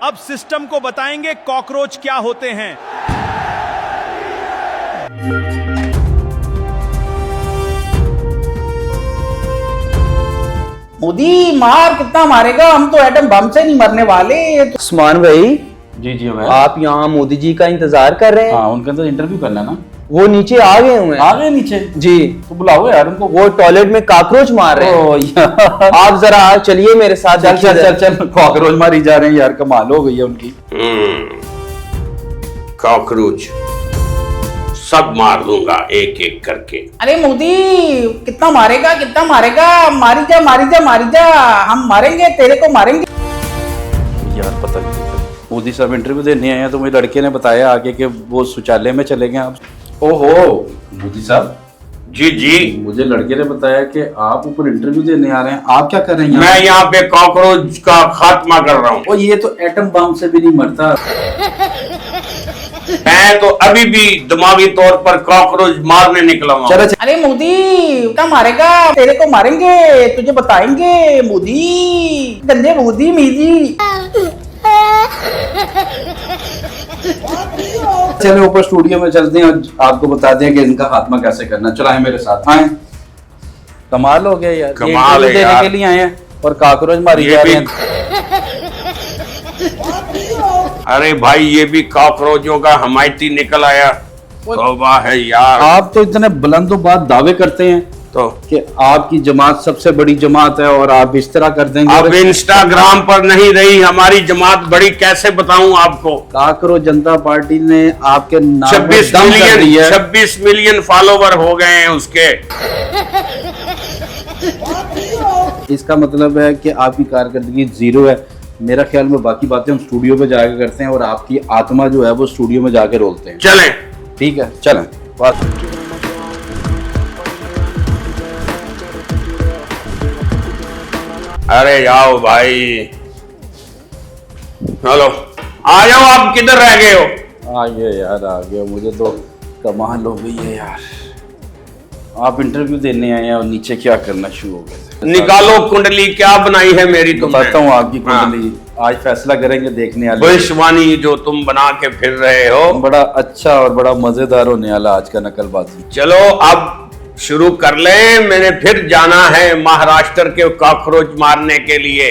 अब सिस्टम को बताएंगे कॉकरोच क्या होते हैं। मोदी मार कितना मारेगा, हम तो एटम बम से नहीं मरने वाले। उस्मान भाई जी जी मैं आप यहाँ मोदी जी का इंतजार कर रहे हैं? हाँ, उनका तो इंटरव्यू करना है ना। वो नीचे आ गए हुए हैं। आ गए नीचे जी, तो बुलाओ यार उनको। वो टॉयलेट में कॉकरोच मार रहे हैं। ओ यार आप जरा चलिए मेरे साथ। चल देखिए चल चल चल, कॉकरोच मारी जा रहे हैं यार, कमाल हो गई है उनकी। कॉकरोच सब मार दूंगा एक एक करके। अरे मोदी कितना मारेगा, कितना मारेगा, मारी जा मारी जा मारी जा, हम मारेंगे, तेरे को मारेंगे। यार पता नहीं, मोदी साहब इंटरव्यू देने आए हैं तो मेरे लड़के ने बताया आगे कि वो शौचालय में चले गए आप। ओहो मोदी साहब जी जी, मुझे लड़के ने बताया कि आप ऊपर इंटरव्यू देने आ रहे हैं। आप क्या कर रहे हैं? मैं यहाँ पे कॉकरोच का खात्मा कर रहा हूँ। ओ ये तो एटम बम से भी नहीं मरता। मैं तो अभी भी दिमागी तौर पर कॉकरोच मारने निकला हूँ। चलो अरे मोदी कितना मारेगा, तेरे को मारेंगे, तुझे बताएंगे मोदी, गंदे मोदी मीदी। चलो ऊपर स्टूडियो में चलते हैं और आपको बता दें कि इनका खात्मा कैसे करना। चलो आए मेरे साथ, आए। कमाल हो गया यार, कमाल है देने यार। के लिए आए हैं और कॉकरोच मारी ये जा रहे भी- हैं। अरे भाई ये भी कॉकरोचों का हमायती निकल आया। तौबा है यार। आप तो इतने बुलंदों बात दावे करते हैं तो कि आपकी जमात सबसे बड़ी जमात है और आप इस तरह कर देंगे। अब इंस्टाग्राम पर नहीं रही हमारी जमात बड़ी, कैसे बताऊं आपको। काकरोच जनता पार्टी ने आपके नाम पे 26 दम कर दी मिलियन है। 26 मिलियन फॉलोवर हो गए हैं उसके। इसका मतलब है कि आपकी कारकर्दगी जीरो है। मेरा ख्याल में बाकी बातें हम स्टूडियो पे जाके करते हैं और आपकी आत्मा जो है वो स्टूडियो में जाके रोलते हैं। चलें। ठीक है चलें। बात अरे आओ भाई, हेलो, आ जाओ। आप किधर रह गए हो? आ गया यार, आ गया। मुझे तो कमाल हो गई है यार। आप इंटरव्यू देने आए हैं और नीचे क्या करना शुरू हो गए। निकालो कुंडली, क्या बनाई है मेरी तुमने? बताता हूँ आपकी हाँ। कुंडली। आज फैसला करेंगे देखने वाले। भविष्यवाणी जो तुम बना के फिर रहे हो। बड़ा अच्छा और बड़ा मजेदार होने वाला आज का नकलबाजी। चलो अब शुरू कर ले। मैंने फिर जाना है महाराष्ट्र के कॉकरोच मारने के लिए।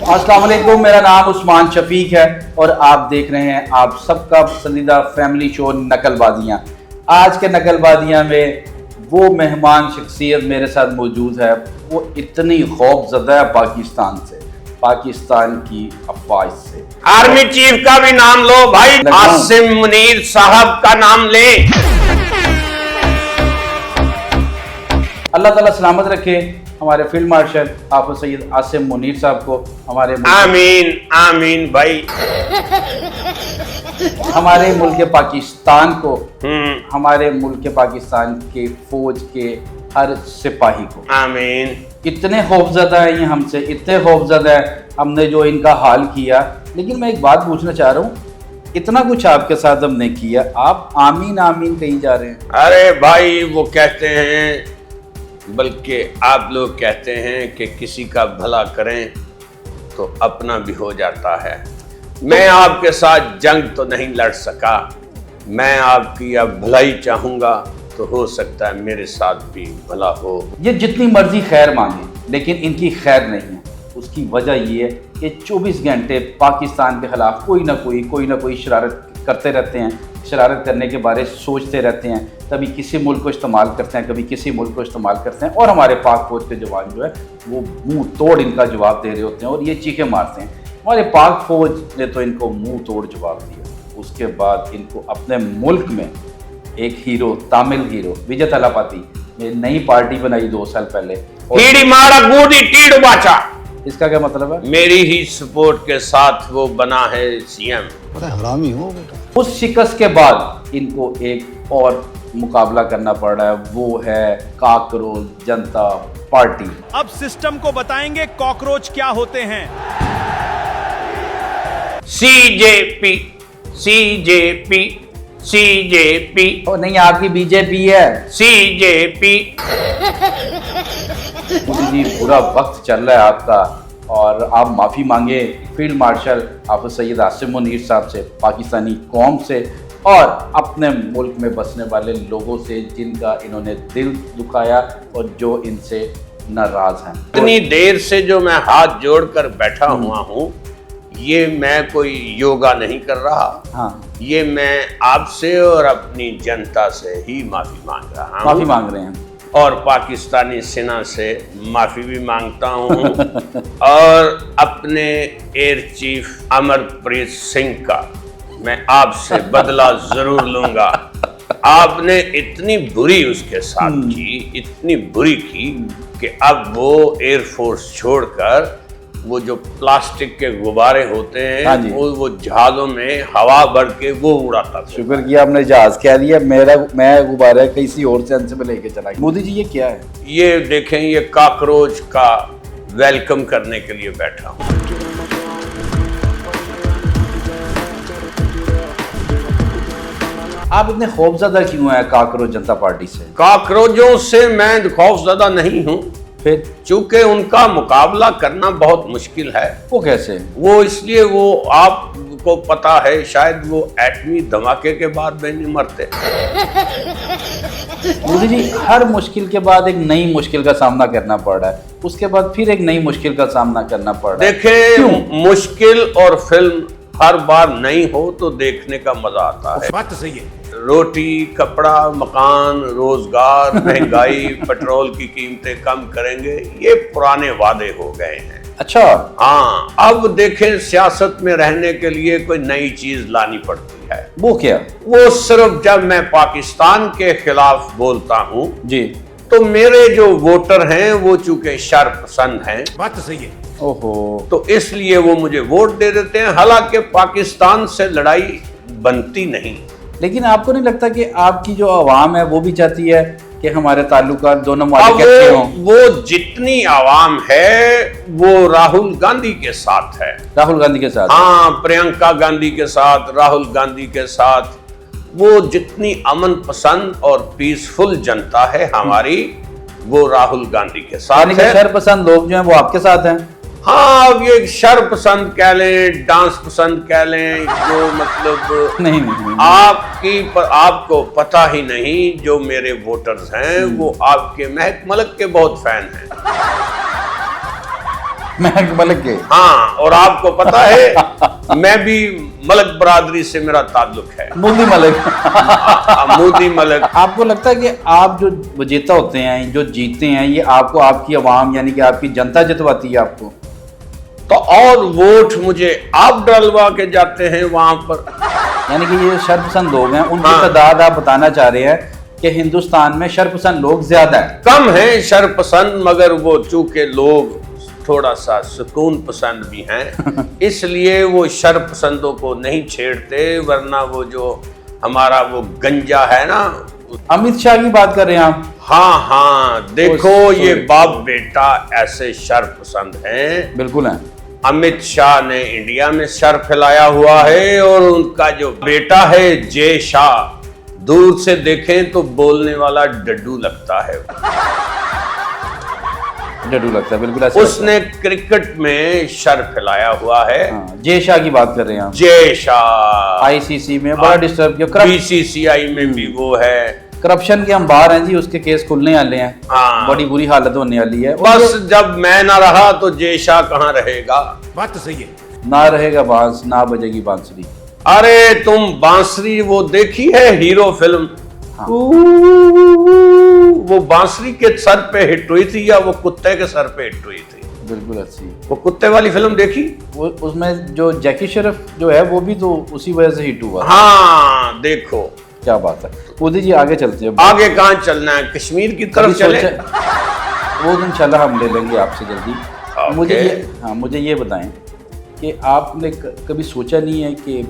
अस्सलाम वालेकुम, मेरा नाम उस्मान शफीक है और आप देख रहे हैं आप सबका पसंदीदा फैमिली शो नकलबाजियां। आज के नकलबाजियां में वो मेहमान शख्सियत मेरे साथ मौजूद है, वो इतनी खौफजदा है पाकिस्तान से, पाकिस्तान की अफवाज से। आर्मी चीफ का भी नाम लो भाई, आसिम मुनीर साहब का नाम ले। अल्लाह ताला सलामत रखे हमारे फील्ड मार्शल हाफिज सैयद आसिम मुनीर साहब को, हमारे आमीन आमीन भाई। हमारे मुल्क पाकिस्तान को, हम्म, हमारे मुल्क पाकिस्तान के फौज के हर सिपाही को। आमीन। इतने खौफजदा है ये हमसे, इतने खौफजदा है हमने जो इनका हाल किया। लेकिन मैं एक बात पूछना चाह रहा हूँ, इतना कुछ आपके साथ हमने किया, आप आमीन आमीन कहीं जा रहे हैं? अरे भाई वो कहते हैं, बल्कि आप लोग कहते हैं कि किसी का भला करें तो अपना भी हो जाता है। मैं आपके साथ जंग तो नहीं लड़ सका, मैं आपकी अब भलाई चाहूंगा तो हो सकता है मेरे साथ भी भला हो। ये जितनी मर्जी खैर मांगे लेकिन इनकी खैर नहीं है। उसकी वजह ये है कि 24 घंटे पाकिस्तान के खिलाफ कोई ना कोई शरारत करते रहते हैं, शरारत करने के बारे सोचते रहते हैं। कभी किसी मुल्क को इस्तेमाल करते हैं, कभी किसी मुल्क को इस्तेमाल करते हैं और हमारे पाक फौज के जवान जो है वो मुंह तोड़ इनका जवाब दे रहे होते हैं और ये चीखें मारते हैं। हमारे पाक फौज ने तो इनको मुंह तोड़ जवाब दिया। उसके बाद इनको अपने मुल्क में एक हीरो, तामिल हीरो विजय थलापति ने नई पार्टी बनाई 2 साल पहले। टीडी मारा गोदी टीड बाचा। इसका क्या मतलब है? मेरी ही सपोर्ट के साथ वो बना है सीएम। हरामी हो बेटा। उस शिकस्त के बाद इनको एक और मुकाबला करना पड़ रहा है, वो है कॉकरोच जनता पार्टी। अब सिस्टम को बताएंगे कॉकरोच क्या होते हैं। सीजेपी सीजेपी सीजेपी ओ नहीं, आपकी बीजेपी है। सीजेपी। मोदी जी, पूरा वक्त चल रहा है आपका और आप माफ़ी मांगे फील्ड मार्शल हाफिज सईद आसिम मुनीर साहब से, पाकिस्तानी कौम से और अपने मुल्क में बसने वाले लोगों से जिनका इन्होंने दिल दुखाया और जो इनसे नाराज हैं। इतनी देर से जो मैं हाथ जोड़कर बैठा हुआ हूँ, ये मैं कोई योगा नहीं कर रहा। हाँ, ये मैं आपसे और अपनी जनता से ही माफी मांग रहा हूँ। माफ़ी मांग रहे हैं और पाकिस्तानी सेना से माफी भी मांगता हूँ और अपने एयर चीफ अमरप्रीत सिंह का मैं आपसे बदला जरूर लूंगा। आपने इतनी बुरी उसके साथ की, इतनी बुरी की कि अब वो एयरफोर्स छोड़कर वो जो प्लास्टिक के गुब्बारे होते हाँ हैं जी। वो जहाजों में हवा भर के वो उड़ाता था। शुक्र किया आपने जहाज कह दिया, मैं गुब्बारा किसी और सेंस में लेके चला गया। मोदी जी ये क्या है? ये देखें, ये कॉकरोच का वेलकम करने के लिए बैठा हूँ। आप इतने खौफजदा क्यों हैं कॉकरोच जनता पार्टी से? कॉकरोचों से मैं खौफजदा नहीं हूँ, फिर चूंकि उनका मुकाबला करना बहुत मुश्किल है। वो कैसे? वो इसलिए, वो आपको पता है शायद, वो एटमी धमाके के बाद में नहीं मरते। मोदी जी हर मुश्किल के बाद एक नई मुश्किल का सामना करना पड़ रहा है, उसके बाद फिर एक नई मुश्किल का सामना करना पड़ रहा है। देखें, मुश्किल और फिल्म हर बार नहीं हो तो देखने का मजा आता है। बात तो सही है। रोटी, कपड़ा, मकान, रोजगार, महंगाई, पेट्रोल की कीमतें कम करेंगे, ये पुराने वादे हो गए हैं। अच्छा, हाँ, अब देखें, सियासत में रहने के लिए कोई नई चीज लानी पड़ती है। वो क्या? वो सिर्फ जब मैं पाकिस्तान के खिलाफ बोलता हूँ जी, तो मेरे जो वोटर हैं वो चूंकि शर पसंद हैं, बात तो सही है। ओहो, तो इसलिए वो मुझे वोट दे देते हैं। हालांकि पाकिस्तान से लड़ाई बनती नहीं। लेकिन आपको नहीं लगता कि आपकी जो आवाम है वो भी चाहती है कि हमारे ताल्लुकात दोनों अब मालिक अच्छे हों? वो जितनी आवाम है वो राहुल गांधी के साथ है। राहुल गांधी के साथ? हाँ, प्रियंका गांधी के साथ, राहुल गांधी के साथ। वो जितनी अमन पसंद और पीसफुल जनता है हमारी, वो राहुल गांधी के साथ यानी कि है। शर पसंद लोग जो हैं वो आपके साथ हैं? हाँ, अब ये शर पसंद कह लें, डांस पसंद कह लें, जो मतलब नहीं, नहीं। आपको पता ही नहीं, जो मेरे वोटर्स हैं वो आपके महक मलिक के बहुत फैन हैं। महक मलिक के? हाँ, और आपको पता है मैं भी मलिक बरादरी से मेरा ताल्लुक है। मोदी मलिक। मोदी मलिक। आपको लगता है कि आप जो विजेता होते हैं, जो जीतते हैं, ये आपको आपकी आवाम यानी कि आपकी जनता जितवाती है आपको? तो और वोट मुझे आप डलवा के जाते हैं वहां पर। यानी कि ये शरपसंद लोग हैं, उनकी हाँ। तादाद आप बताना चाह रहे हैं कि हिंदुस्तान में शरपसंद लोग ज्यादा है? कम है शर पसंद, मगर वो चूंकि लोग थोड़ा सा सुकून पसंद भी हैं, इसलिए वो शर पसंदों को नहीं छेड़ते। वरना वो जो हमारा वो गंजा है ना, अमित शाह की बात कर रहे हैं आप? हाँ हाँ, देखो ओ, ये sorry। बाप बेटा ऐसे शर पसंद हैं। बिल्कुल हैं। अमित शाह ने इंडिया में शर फैलाया हुआ है और उनका जो बेटा है जय शाह, दूर से देखें तो बोलने वाला डड्डू लगता है। डडू लगता है, बिल्कुल ऐसा उसने क्रिकेट में शर फैलाया हुआ है। लगता है। हाँ, जय शाह की बात कर रहे हैं आप? जय शाह आईसीसी में बड़ा डिस्टर्ब किया। बीसीसीआई में भी वो है। करप्शन के हम बाहर हैं जी, उसके केस खुलने वाले हैं। हाँ। बड़ी बुरी हालत होने वाली है। बस जब मैं ना रहा तो जय शाह कहाँ रहेगा। बात तो सही है। ना रहेगा बांस, ना बजेगी बांसुरी। अरे तुम बांसुरी वो देखी है हीरो फिल्म? हाँ। वो बांसुरी के सर पे हिट हुई थी या वो कुत्ते के सर पे हिट हुई थी? बिल्कुल अच्छी। वो कुत्ते वाली फिल्म देखी? वो उसमें जो जैकी श्रॉफ जो है वो भी तो उसी वजह से हिट हुआ। हाँ, देखो क्या बात है। मोदी जी आगे चलते हैं। आगे कहाँ चलना है, कश्मीर की तरफ चले? वो तो इंशाल्लाह हम ले लेंगे आपसे जल्दी। ओके। मुझे ये बताएं कि आपने कभी सोचा नहीं है कि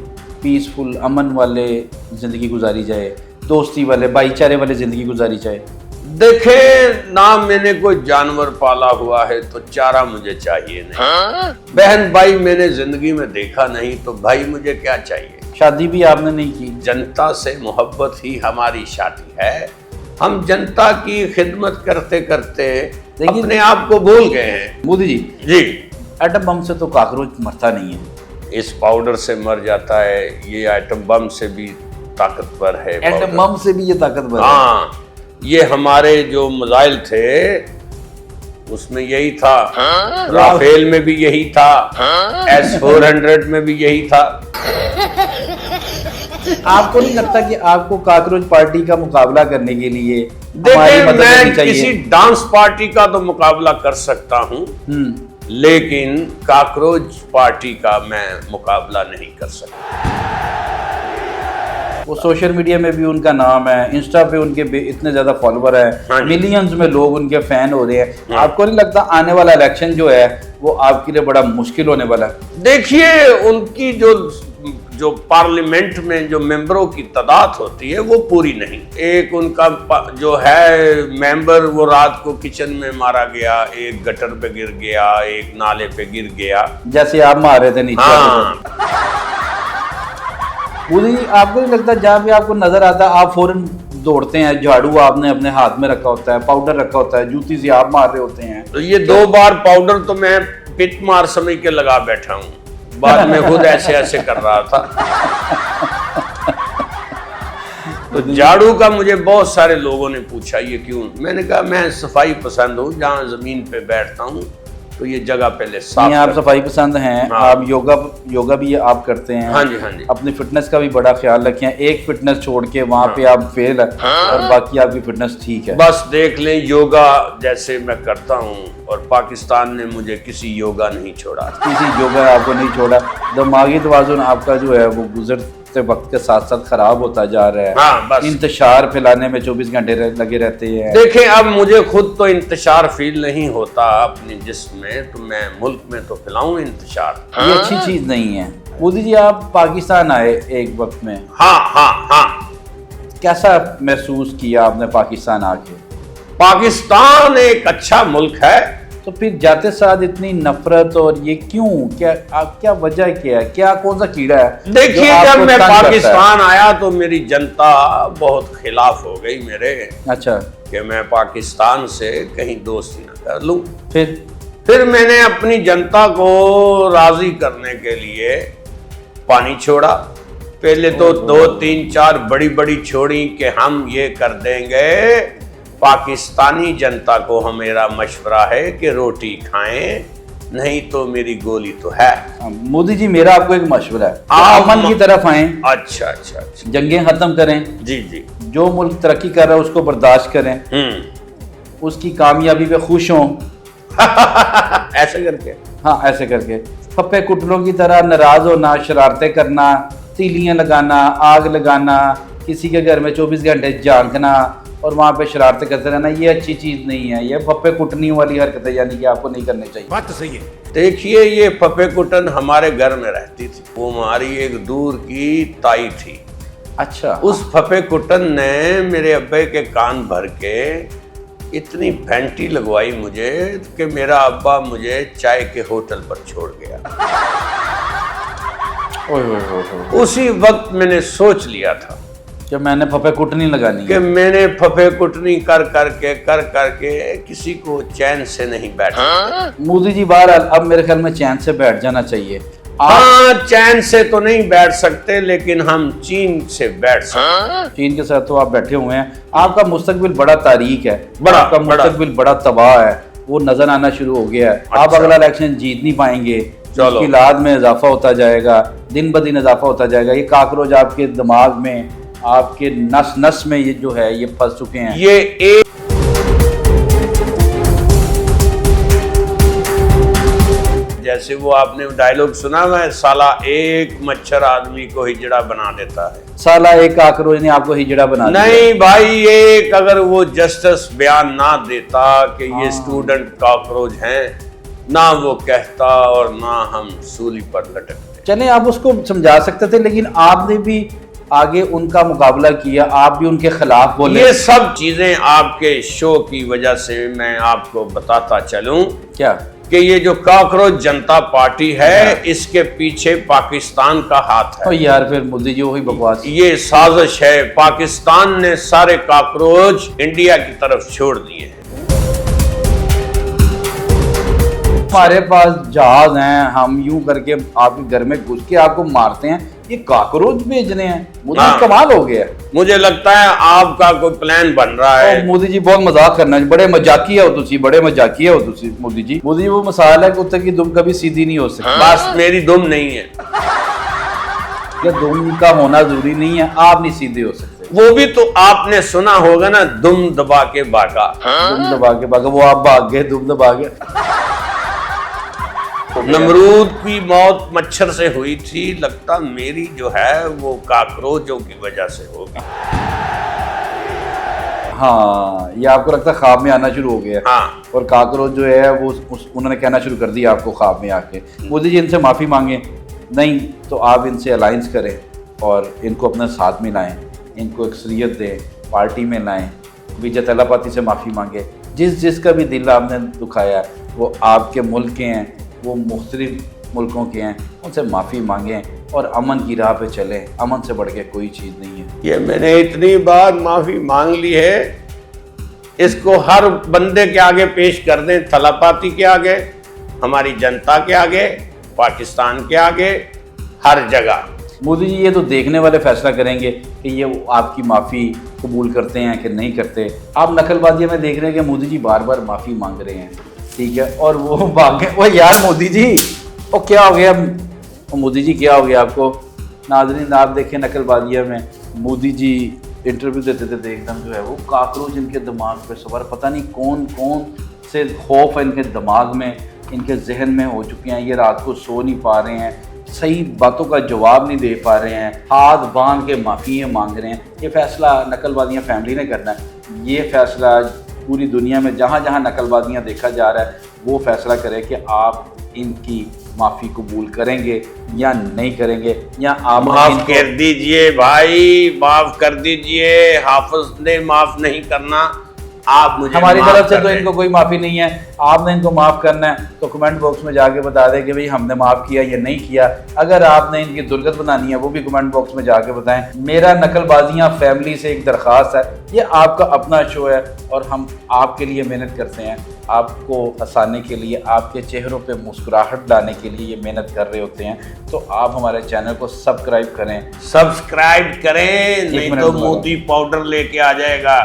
पीसफुल अमन वाले ज़िंदगी गुजारी जाए, दोस्ती वाले भाईचारे वाले ज़िंदगी गुजारी जाए? देखे ना, मैंने कोई जानवर पाला हुआ है तो चारा मुझे चाहिए नहीं। बहन भाई मैंने जिंदगी में देखा नहीं, तो भाई मुझे क्या चाहिए? शादी भी आपने नहीं की? जनता से मोहब्बत ही हमारी शादी है। हम जनता की खिदमत करते करते लेकिन- अपने आप को भूल गए हैं। मोदी जी जी, एटम बम से तो काकरोच मरता नहीं है। इस पाउडर से मर जाता है, ये आइटम बम से भी ताकतवर है। Atom powder. बम से भी ये ताकतवर है। हाँ, ये हमारे जो मिसाइल थे उसमें यही था, राफेल में भी यही था, S-400 में भी यही था। आपको नहीं लगता कि आपको काकरोच पार्टी का मुकाबला करने के लिए हमारी देखिए, मदद मैं करनी चाहिए? किसी डांस पार्टी का तो मुकाबला कर सकता हूँ, लेकिन काकरोच पार्टी का मैं मुकाबला नहीं कर सकता। वो सोशल मीडिया में भी उनका नाम है, इंस्टा पे उनके इतने ज्यादा फॉलोवर हाँ हैं, जी। मिलियंस में लोग उनके फैन हो रहे हैं। आपको नहीं लगता आने वाला इलेक्शन जो है वो आपके लिए बड़ा मुश्किल होने वाला है? देखिए, उनकी जो पार्लियामेंट में जो मेंबरों की तादाद होती है वो पूरी नहीं। एक उनका जो है मेंबर, वो रात को किचन में मारा गया, एक गटर पे गिर गया, एक नाले पे गिर गया। जैसे आप मार रहे थे नीचे। हाँ, पूरी आपको नहीं लगता जहाँ भी आपको नजर आता है आप फौरन दौड़ते हैं? झाड़ू आपने अपने हाथ में रखा होता है, पाउडर रखा होता है, जूती से आप मार रहे होते हैं। तो ये 2 बार पाउडर तो मैं पिट मार समझ के लगा बैठा हूँ, बाद में खुद ऐसे ऐसे कर रहा था। तो झाड़ू का मुझे बहुत सारे लोगों ने पूछा ये क्यों। मैंने कहा मैं सफाई पसंद हूँ, जहाँ जमीन पे बैठता हूँ तो ये जगह पहले साफ नहीं, आप कर- सफाई पसंद हैं। हाँ। आप योगा भी आप करते हैं। हाँ जी, हाँ जी। अपनी फिटनेस का भी बड़ा ख्याल रखें। एक फिटनेस छोड़ के वहाँ पे आप फेल है और बाकी आपकी फिटनेस ठीक है। बस देख लें, योगा जैसे मैं करता हूँ और पाकिस्तान ने मुझे किसी योगा नहीं छोड़ा। किसी योगा आपको नहीं छोड़ा। दिमागी तवाज़ुन आपका जो है वो गुजरते वक्त के साथ साथ खराब होता जा रहा है। हाँ, बस। इंतशार फैलाने में 24 घंटे लगे रहते हैं। देखें, अब मुझे खुद तो इंतशार फील नहीं होता अपने जिस्म में, तो मैं मुल्क में तो फैलाऊं इंतशार। ये अच्छी चीज नहीं है। मोदी जी, आप पाकिस्तान आए एक वक्त में, हाँ हाँ हाँ। कैसा महसूस किया आपने पाकिस्तान आके? पाकिस्तान एक अच्छा मुल्क है। तो फिर जाते साथ इतनी नफरत और ये क्यों? क्या वजह क्या है? क्या कौन सा कीड़ा है? देखिए, जो आपको जब मैं तंग करता है? पाकिस्तान आया तो मेरी जनता बहुत खिलाफ हो गई मेरे, अच्छा, कि मैं पाकिस्तान से कहीं दोस्ती न कर लूं। फिर मैंने अपनी जनता को राजी करने के लिए पानी छोड़ा। पहले तो 2, 3, 4 बड़ी बड़ी छोड़ी कि हम ये कर देंगे। पाकिस्तानी जनता को मेरा मशवरा है कि रोटी खाएं, नहीं तो मेरी गोली तो है। मोदी जी, मेरा आपको एक मशवरा है, आप अमन की तरफ आए, अच्छा अच्छा अच्छा। जंगें खत्म करें, जी जी। जो मुल्क तरक्की कर रहा है उसको बर्दाश्त करें, उसकी कामयाबी पे खुश हों। ऐसे करके, हाँ, ऐसे करके फप्पे कुटलों की तरह नाराज होना, शरारतें करना, तीलियां लगाना, आग लगाना, किसी के घर में 24 घंटे झांकना और वहाँ पे शरारतें करते रहना, ये अच्छी चीज नहीं है। ये फप्पे कुटनी वाली हरकतें यानी कि आपको नहीं करनी चाहिए। बात तो सही है। देखिए, ये फपे कुटन हमारे घर में रहती थी। वो हमारी एक दूर की ताई थी। अच्छा, उस फपे कुटन ने मेरे अब्बे के कान भर के इतनी फैंटी लगवाई मुझे कि मेरा अब्बा मुझे चाय के होटल पर छोड़ गया। उसी वक्त मैंने सोच लिया था जब मैंने फप्पे कुटनी लगानी कि है। मैंने फफे कुटनी कर करके किसी को चैन से नहीं बैठा। मोदी जी, बहरहाल अब मेरे ख्याल में चैन से बैठ जाना चाहिए। हाँ, चैन से तो नहीं बैठ सकते, लेकिन हम चीन से बैठ सकते। चीन के साथ तो आप बैठे हुए हैं। आपका मुस्तकबिल बड़ा तारीक है, आपका बड़ा। मुस्तकबिल बड़ा तबाह है, वो नजर आना शुरू हो गया है। आप अच्छा। अगला इलेक्शन जीत नहीं पाएंगे, चलो। मुश्किलात में इजाफा होता जाएगा, दिन ब दिन इजाफा होता जाएगा। ये काकरोच आपके दिमाग में, आपके नस नस में ये जो है ये फंस चुके हैं। ये एक जैसे वो आपने डायलॉग सुना हुआ है, साला एक मच्छर आदमी को हिजड़ा बना देता है। साला एक काकरोच ने आपको हिजड़ा बना दिया। नहीं भाई, एक अगर वो जस्टिस बयान ना देता कि ये स्टूडेंट कॉकरोच हैं, ना वो कहता और ना हम सूली पर लटकते। चले, आप उसको समझा सकते थे, लेकिन आपने भी आगे उनका मुकाबला किया, आप भी उनके खिलाफ बोले। ये सब चीजें आपके शो की वजह से मैं आपको बताता चलूं क्या? कि ये जो कॉकरोच जनता पार्टी है, इसके पीछे पाकिस्तान का हाथ ओ है। यार, फिर मोदी जी वही बकवास। ये साजिश है। पाकिस्तान ने सारे कॉकरोच इंडिया की तरफ छोड़ दिए हैं। हमारे पास जहाज हैं, हम यूं करके आपके घर में घुस के आपको मारते हैं, ये कॉकरोच भेज रहे हैं। मोदी हाँ। कमाल हो गया। मुझे लगता है आपका कोई प्लान बन रहा है। और मोदी जी बहुत मजाक करना है, बड़े मजाकिया हो तुसी, बड़े मजाकिया हो तुसी मोदी जी। मोदी जी वो मसाला है कुत्ते की दुम कभी सीधी नहीं हो सकती। बस मेरी दुम नहीं है। ये दुम का होना जरूरी नहीं है, आप नहीं सीधे हो सकते। वो भी तो आपने सुना होगा ना, दुम दबा के भागा। दुम दबा के भागा, वो आप भाग गए, दुम दबा के। नमरूद की मौत मच्छर से हुई थी, लगता मेरी जो है वो काकरोचों की वजह से होगी। हाँ, ये आपको लगता है ख्वाब में आना शुरू हो गया। हाँ। और काकरोच जो है वो उन्होंने कहना शुरू कर दिया आपको ख्वाब में आके। मोदी जी इनसे माफ़ी मांगे, नहीं तो आप इनसे अलायंस करें और इनको अपने साथ में लाएं, इनको अक्सरियत दें, पार्टी में लाएं, विजय तलापाती से माफ़ी मांगे। जिसका भी दिल आपने दुखाया वो आपके मुल्क के हैं, वो मुख्तलिफ मुल्कों के हैं, उनसे माफ़ी मांगें और अमन की राह पे चलें। अमन से बढ़ के कोई चीज़ नहीं है। ये मैंने इतनी बार माफी मांग ली है, इसको हर बंदे के आगे पेश कर दें, थलापाती के आगे, हमारी जनता के आगे, पाकिस्तान के आगे, हर जगह। मोदी जी ये तो देखने वाले फैसला करेंगे कि ये आपकी माफ़ी कबूल करते हैं कि नहीं करते। आप नकलबाजी में देख रहे हैं कि मोदी जी बार बार माफ़ी मांग रहे हैं, ठीक है, और वो भागे। वो यार मोदी जी, वो क्या हो गया? वो मोदी जी क्या हो गया आपको? नाज़रीन आप देखें नकलबाजिया में मोदी जी इंटरव्यू देते थे, एकदम जो है वो काकरोच इनके दिमाग पे सवार, पता नहीं कौन कौन से खौफ है इनके दिमाग में, इनके जहन में हो चुके हैं। ये रात को सो नहीं पा रहे हैं, सही बातों का जवाब नहीं दे पा रहे हैं, हाथ बांध के माफ़ी मांग रहे हैं। ये फैसला नकलबाजियाँ फैमिली ने करना है। ये फैसला पूरी दुनिया में जहाँ जहाँ नकलबाजियाँ देखा जा रहा है वो फैसला करे कि आप इनकी माफ़ी कबूल करेंगे या नहीं करेंगे, या आप माफ कर दीजिए भाई, माफ कर दीजिए। हाफिज ने माफ नहीं करना, आप मुझे हमारी माफ तरफ से कर तो दें। इनको कोई माफ़ी नहीं है। आपने इनको माफ़ करना है तो कमेंट बॉक्स में जाके बता दें कि भाई हमने माफ़ किया या नहीं किया। अगर आपने इनकी दुर्गत बनानी है वो भी कमेंट बॉक्स में जाके बताएं। मेरा नकलबाजियाँ फैमिली से एक दरख्वास्त है, ये आपका अपना शो है और हम आपके लिए मेहनत करते हैं, आपको हंसाने के लिए, आपके चेहरों पे मुस्कुराहट लाने के लिए ये मेहनत कर रहे होते हैं। तो आप हमारे चैनल को सब्सक्राइब करें। सब्सक्राइब करें, नहीं मिनट तो दोबारा। मोदी पाउडर लेके आ जाएगा।